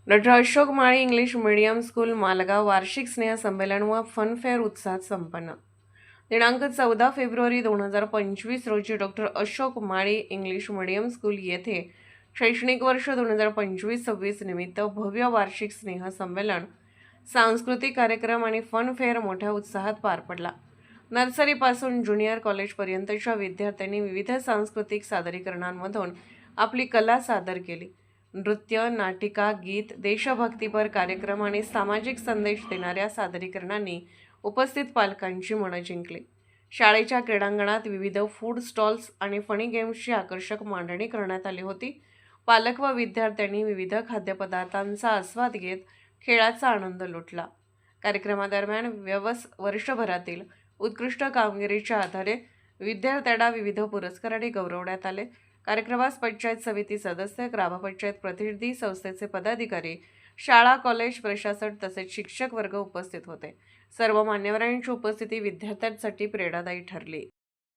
Doctor Ashok माळी English medium school Malgaon वार्षिक स्नेहसंमेलन व funfair उत्साहात संपन्न. दिनांक 14 फेब्रुवारी 2025 रोजी डॉक्टर अशोक माळी इंग्लिश मीडियम स्कूल येथे शैक्षणिक वर्ष 2025-26 निमित्त भव्य वार्षिक स्नेहसंमेलन, सांस्कृतिक कार्यक्रम आणि फनफेअर मोठ्या उत्साहात पार पडला. नर्सरीपासून ज्युनियर कॉलेजपर्यंतच्या विद्यार्थ्यांनी विविध सांस्कृतिक सादरीकरणांमधून आपली कला सादर केली. नृत्य, नाटिका, गीत, देशभक्तीपर कार्यक्रम आणि सामाजिक संदेश देणाऱ्या सादरीकरणांनी उपस्थित पालकांची मनं जिंकली. शाळेच्या क्रीडांगणात विविध फूड स्टॉल्स आणि फनी गेम्सची आकर्षक मांडणी करण्यात आली होती. पालक व विद्यार्थ्यांनी विविध खाद्यपदार्थांचा आस्वाद घेत खेळाचा आनंद लुटला. कार्यक्रमादरम्यान वर्षभरातील उत्कृष्ट कामगिरीच्या आधारे विद्यार्थ्यांना विविध पुरस्कारांनी गौरवण्यात आले. कार्यक्रमास पंचायत समिती सदस्य, ग्रामपंचायत प्रतिनिधी, संस्थेचे पदाधिकारी, शाळा कॉलेज प्रशासन तसेच शिक्षक वर्ग उपस्थित होते. सर्व मान्यवरांची उपस्थिती विद्यार्थ्यांसाठी प्रेरणादायी ठरली.